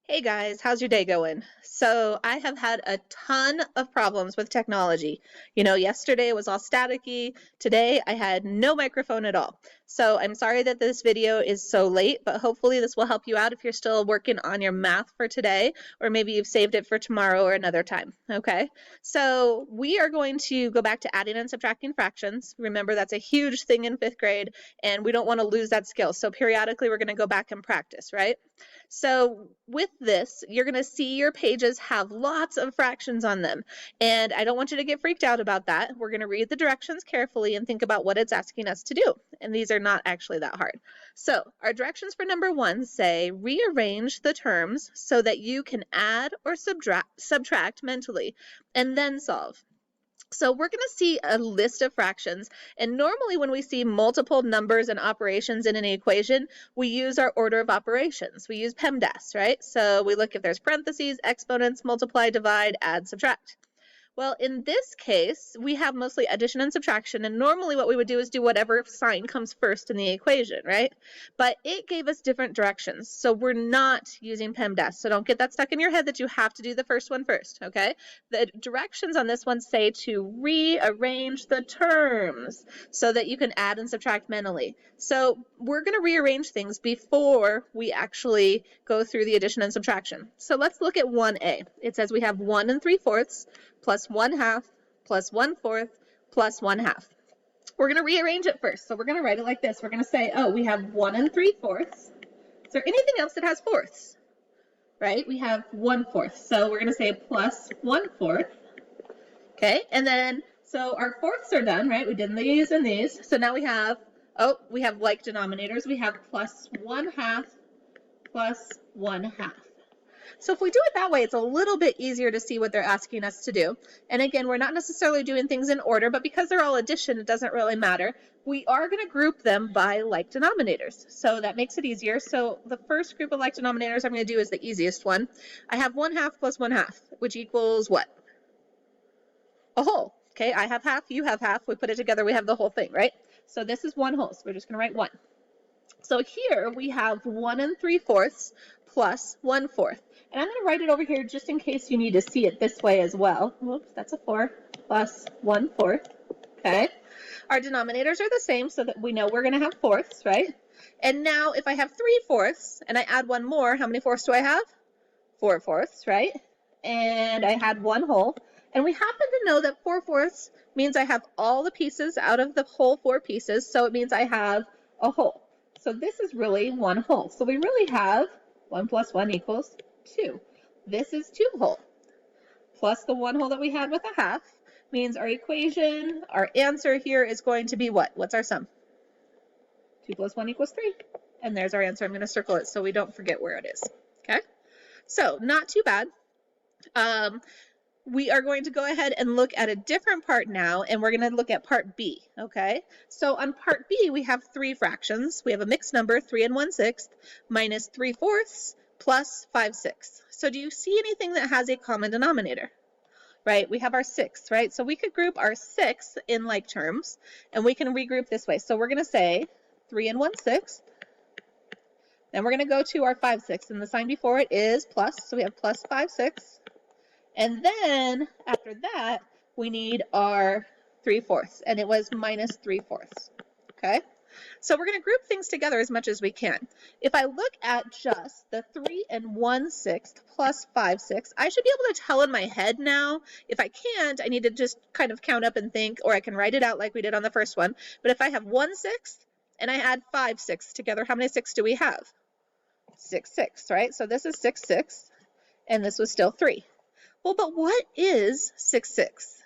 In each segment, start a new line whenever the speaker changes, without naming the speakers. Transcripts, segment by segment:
Hey guys, how's your day going? So I have had a ton of problems with technology. Yesterday was all staticky. Today I had no microphone at all. So I'm sorry that this video is so late, but hopefully this will help you out if you're still working on your math for today, or maybe you've saved it for tomorrow or another time. Okay, so we are going to go back to adding and subtracting fractions. Remember, that's a huge thing in fifth grade, and we don't want to lose that skill. So periodically we're going to go back and practice, right? So with this, you're going to see your pages have lots of fractions on them. And I don't want you to get freaked out about that. We're going to read the directions carefully and think about what it's asking us to do. And these are not actually that hard. So our directions for number 1 say rearrange the terms so that you can add or subtract mentally and then solve. So we're going to see a list of fractions, and normally when we see multiple numbers and operations in an equation, we use our order of operations. We use PEMDAS, right? So we look if there's parentheses, exponents, multiply, divide, add, subtract. Well, in this case, we have mostly addition and subtraction, and normally what we would do is do whatever sign comes first in the equation, right? But it gave us different directions, so we're not using PEMDAS. So don't get that stuck in your head that you have to do the first one first, okay? The directions on this one say to rearrange the terms so that you can add and subtract mentally. So we're going to rearrange things before we actually go through the addition and subtraction. So let's look at 1a. It says we have 1 3/4 plus 1/2 plus 1/4 plus 1/2. We're going to rearrange it first. So we're going to write it like this. We're going to say, oh, we have 1 3/4. Is there anything else that has fourths? Right? We have 1/4. So we're going to say plus 1/4. Okay, and then, so our fourths are done, right? We did these and these. So now we have, oh, we have like denominators. We have plus 1/2 plus 1/2. So if we do it that way, it's a little bit easier to see what they're asking us to do. And again, we're not necessarily doing things in order, but because they're all addition, it doesn't really matter. We are going to group them by like denominators. So that makes it easier. So the first group of like denominators I'm going to do is the easiest one. I have 1/2 plus 1/2, which equals what? A whole. Okay, I have half, you have half. We put it together, we have the whole thing, right? So this is 1 whole. So we're just going to write 1. So here we have 1 3/4 plus 1/4. And I'm going to write it over here just in case you need to see it this way as well. Whoops, that's a 4 plus 1/4. Okay. Our denominators are the same so that we know we're going to have fourths, right? And now if I have 3/4 and I add one more, how many fourths do I have? 4/4, right? And I had 1 whole. And we happen to know that 4/4 means I have all the pieces out of the whole 4 pieces. So it means I have a whole. So this is really 1 whole. So we really have 1 plus 1 equals 2. This is 2 whole. Plus the 1 whole that we had with a half means our equation, our answer here is going to be what? What's our sum? 2 plus 1 equals 3. And there's our answer. I'm going to circle it so we don't forget where it is. Okay? So not too bad. We are going to go ahead and look at a different part now, and we're going to look at part B, okay? So on part B, we have 3 fractions. We have a mixed number, 3 1/6, minus 3/4 plus 5/6. So do you see anything that has a common denominator? Right, we have our 6, right? So we could group our 6 in like terms, and we can regroup this way. So we're going to say 3 1/6. Then we're going to go to our 5/6, and the sign before it is plus, so we have plus 5/6. And then after that, we need our 3/4, and it was minus 3/4. Okay, so we're going to group things together as much as we can. If I look at just the 3 1/6 plus 5/6, I should be able to tell in my head now. If I can't, I need to just kind of count up and think, or I can write it out like we did on the first one. But if I have 1/6 and I add 5/6 together, how many 6 do we have? 6 6, right? So this is 6 6, and this was still 3. Well, but what is 6 6?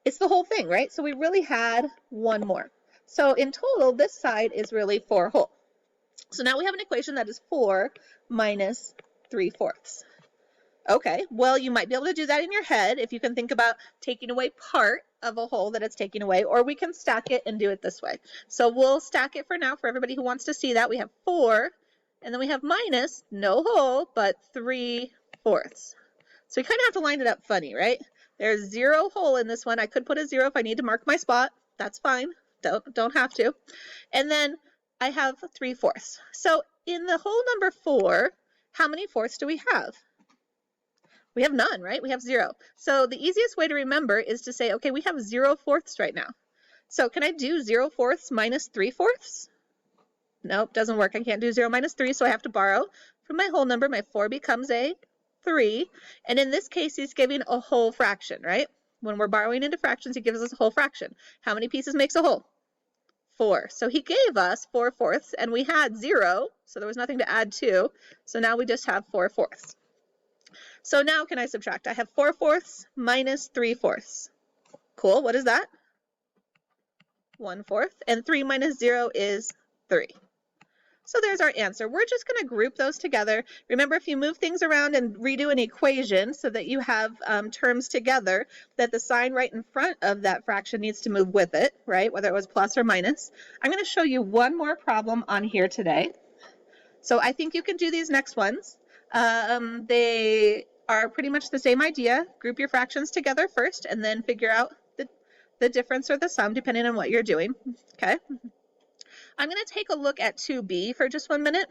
It's the whole thing, right? So we really had one more. So in total, this side is really 4 whole. So now we have an equation that is 4 minus 3/4. Okay, well, you might be able to do that in your head if you can think about taking away part of a whole that it's taking away, or we can stack it and do it this way. So we'll stack it for now for everybody who wants to see that. We have 4, and then we have minus, no whole, but 3/4. So we kind of have to line it up funny, right? There's 0 whole in this one. I could put a 0 if I need to mark my spot. That's fine. Don't have to. And then I have 3/4. So in the whole number 4, How many fourths do we have? We have none, right? We have 0. So the easiest way to remember is to say, okay, we have 0 fourths right now. So can I do 0 fourths minus 3 fourths? Nope, doesn't work. I can't do 0 minus 3, so I have to borrow from my whole number. My 4 becomes a 3. And in this case, he's giving a whole fraction, right? When we're borrowing into fractions, he gives us a whole fraction. How many pieces makes a whole? 4. So he gave us 4 fourths, and we had 0, so there was nothing to add to. So now we just have 4 fourths. So now can I subtract? I have 4 fourths minus 3 fourths. Cool, what is that? 1 fourth, and 3 minus 0 is 3. So there's our answer. We're just going to group those together. Remember, if you move things around and redo an equation so that you have terms together, that the sign right in front of that fraction needs to move with it, right? Whether it was plus or minus. I'm going to show you one more problem on here today. So I think you can do these next ones. They are pretty much the same idea. Group your fractions together first and then figure out the difference or the sum depending on what you're doing. Okay. I'm going to take a look at 2b for just 1 minute.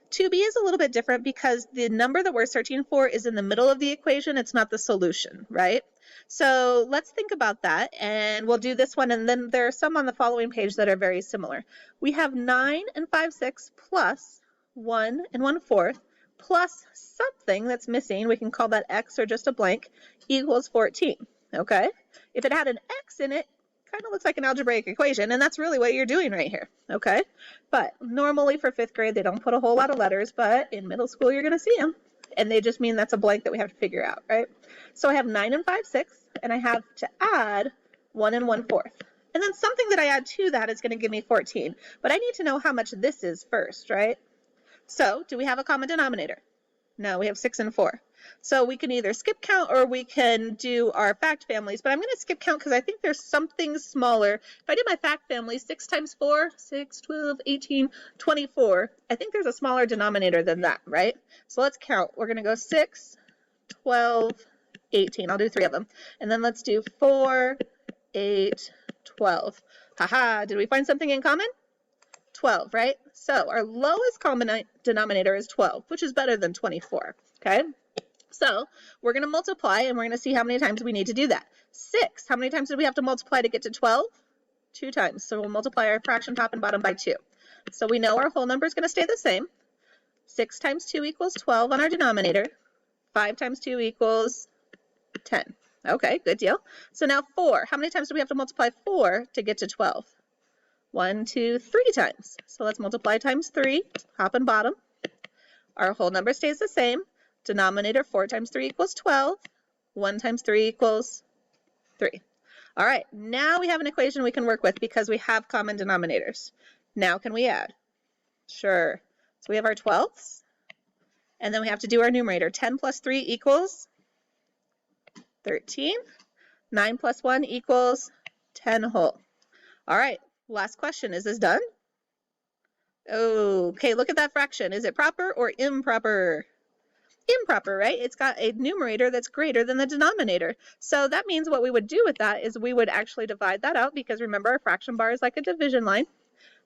2b is a little bit different because the number that we're searching for is in the middle of the equation. It's not the solution, right? So let's think about that, and we'll do this one, and then there are some on the following page that are very similar. We have 9 and 5/6 plus 1 and 1/4 plus something that's missing. We can call that x or just a blank, equals 14, okay? If it had an x in it, kind of looks like an algebraic equation, and that's really what you're doing right here, okay? But normally for 5th grade, they don't put a whole lot of letters, but in middle school, you're going to see them, and they just mean that's a blank that we have to figure out, right? So I have 9 and 5/6, and I have to add 1 and 1/4. And then something that I add to that is going to give me 14, but I need to know how much this is first, right? So do we have a common denominator? No, we have 6 and 4. So we can either skip count or we can do our fact families, but I'm going to skip count because I think there's something smaller. If I do my fact family, 6 times 4, 6, 12, 18, 24, I think there's a smaller denominator than that, right? So let's count. We're going to go 6, 12, 18. I'll do 3 of them. And then let's do 4, 8, 12. Haha, did we find something in common? 12, right? So our lowest common denominator is 12, which is better than 24, okay? So we're going to multiply, and we're going to see how many times we need to do that. 6, how many times do we have to multiply to get to 12? 2 times. So we'll multiply our fraction top and bottom by 2. So we know our whole number is going to stay the same. 6 times 2 equals 12 on our denominator. 5 times 2 equals 10. Okay, good deal. So now 4, how many times do we have to multiply 4 to get to 12? 1, 2, 3 times. So let's multiply times 3, top and bottom. Our whole number stays the same. Denominator, 4 times 3 equals 12. 1 times 3 equals 3. All right, now we have an equation we can work with because we have common denominators. Now can we add? Sure. So we have our 12ths, and then we have to do our numerator. 10 plus 3 equals 13. 9 plus 1 equals 10 whole. All right, last question. Is this done? Okay, look at that fraction. Is it proper or improper? Improper, right? It's got a numerator that's greater than the denominator. So that means what we would do with that is we would actually divide that out, because remember, our fraction bar is like a division line.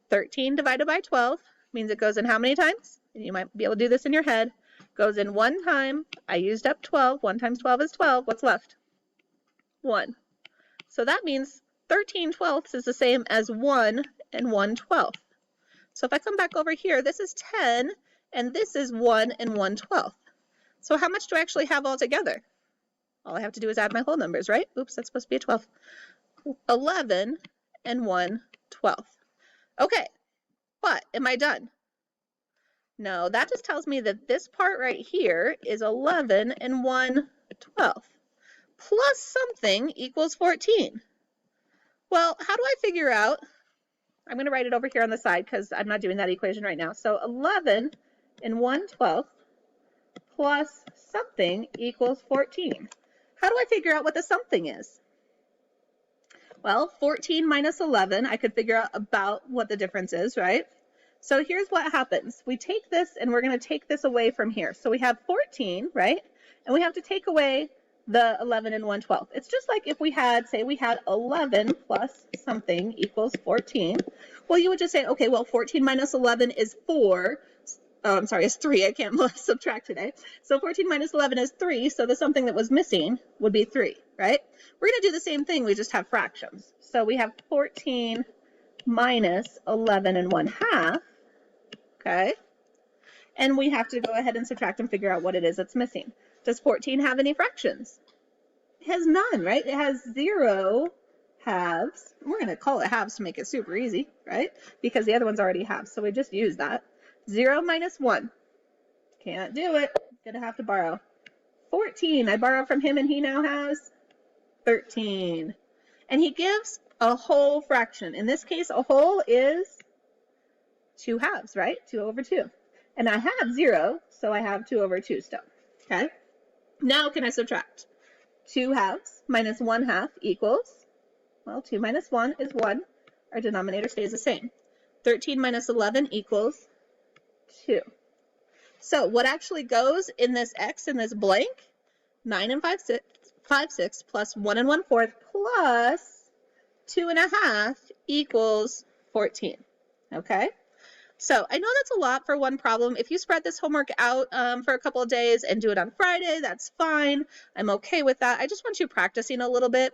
13 divided by 12 means it goes in how many times? And you might be able to do this in your head. Goes in 1 time. I used up 12. 1 times 12 is 12. What's left? 1. So that means 13 twelfths is the same as 1 and 1/12. So if I come back over here, this is 10, and this is 1 and 1/12. So how much do I actually have all together? All I have to do is add my whole numbers, right? Oops, that's supposed to be a 12. 11 and 1/12. Okay, but am I done? No, that just tells me that this part right here is 11 and 1/12 plus something equals 14. Well, how do I figure out? I'm going to write it over here on the side because I'm not doing that equation right now. So 11 and 1/12 plus something equals 14. How do I figure out what the something is? Well, 14 minus 11, I could figure out about what the difference is, right? So here's what happens. We take this and we're going to take this away from here. So we have 14, right? And we have to take away the 11 and 1/12. It's just like if we had, say we had 11 plus something equals 14. Well, you would just say, okay, well, 14 minus 11 is 4. oh, I'm sorry, it's 3. I can't subtract today. So 14 minus 11 is 3. So the something that was missing would be 3, right? We're going to do the same thing. We just have fractions. So we have 14 minus 11 and 1/2. Okay. And we have to go ahead and subtract and figure out what it is that's missing. Does 14 have any fractions? It has none, right? It has 0 halves. We're going to call it halves to make it super easy, right? Because the other one's already halves. So we just use that. 0 minus 1. Can't do it. Gonna have to borrow. 14. I borrow from him and he now has 13. And he gives a whole fraction. In this case, a whole is 2 halves, right? 2 over 2. And I have 0, so I have 2 over 2 still. Okay? Now can I subtract? 2 halves minus 1/2 equals, well, 2 minus 1 is 1. Our denominator stays the same. 13 minus 11 equals 2. So what actually goes in this x in this blank? 9 and 5 6 plus 1 and 1/4 plus 2 1/2 equals 14. Okay? So I know that's a lot for one problem. If you spread this homework out for a couple of days and do it on Friday, that's fine. I'm okay with that. I just want you practicing a little bit.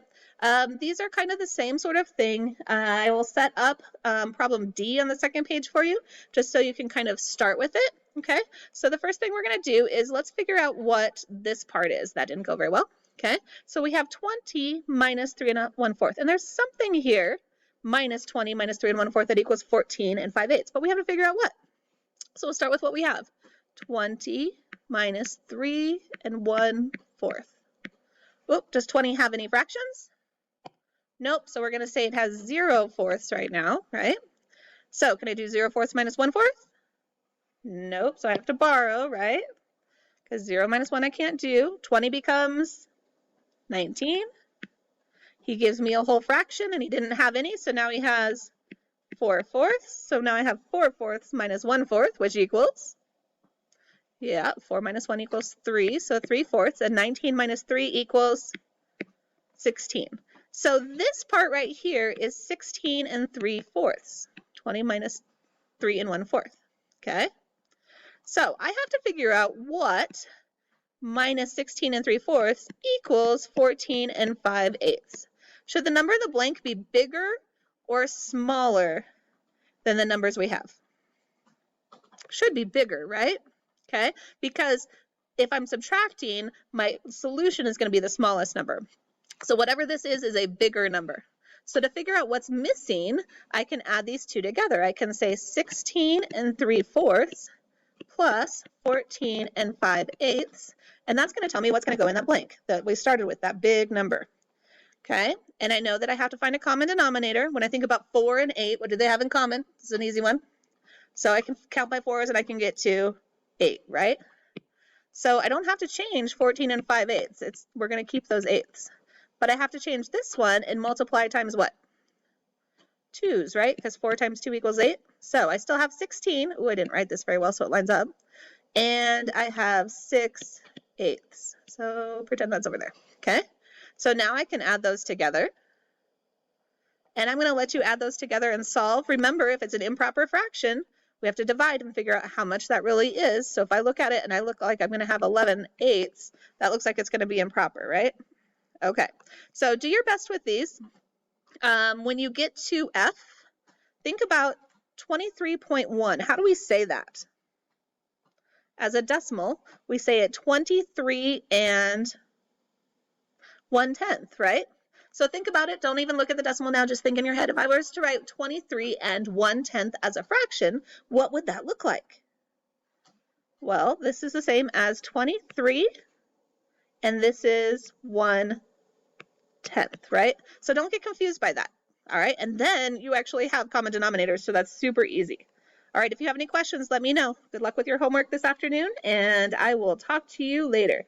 These are kind of the same sort of thing. I will set up problem D on the second page for you, just so you can kind of start with it. Okay, so the first thing we're going to do is let's figure out what this part is. That didn't go very well. Okay, so we have 20 minus 3 1/4, and there's something here. Minus 20 minus 3 1/4 that equals 14 and 5/8. But we have to figure out what. So we'll start with what we have. 20 minus 3 1/4. Oop, does 20 have any fractions? Nope, so we're going to say it has 0/4 right now, right? So can I do 0/4 minus 1/4? Nope, so I have to borrow, right? Because 0 minus 1 I can't do. 20 becomes 19. He gives me a whole fraction and he didn't have any, so now he has 4/4. So now I have 4/4 minus 1/4, which equals, 4 minus 1 equals 3, so 3/4, and 19 minus 3 equals 16. So this part right here is 16 3/4. 20 minus 3 1/4, okay? So I have to figure out what minus 16 3/4 equals 14 5/8. Should the number in the blank be bigger or smaller than the numbers we have? Should be bigger, right? Okay, because if I'm subtracting, my solution is going to be the smallest number. So whatever this is a bigger number. So to figure out what's missing, I can add these two together. I can say 16 3/4 plus 14 5/8, and that's going to tell me what's going to go in that blank that we started with, that big number. Okay, and I know that I have to find a common denominator. When I think about 4 and 8, what do they have in common? This is an easy one. So I can count by 4s and I can get to 8, right? So I don't have to change 14 5/8. We're going to keep those 8s. But I have to change this one and multiply times what? 2s, right? Because 4 times 2 equals 8. So I still have 16. Oh, I didn't write this very well, so it lines up. And I have 6/8. So pretend that's over there. Okay? So now I can add those together. And I'm going to let you add those together and solve. Remember, if it's an improper fraction, we have to divide and figure out how much that really is. So if I look at it and I look like I'm going to have 11/8, that looks like it's going to be improper, right? Okay, so do your best with these. When you get to F, think about 23.1. How do we say that? As a decimal, we say it 23 1/10, right? So think about it. Don't even look at the decimal now. Just think in your head. If I was to write 23 1/10 as a fraction, what would that look like? Well, this is the same as 23, and this is 1/10, right? So don't get confused by that. All right, and then you actually have common denominators, so that's super easy. All right, if you have any questions, let me know. Good luck with your homework this afternoon, and I will talk to you later.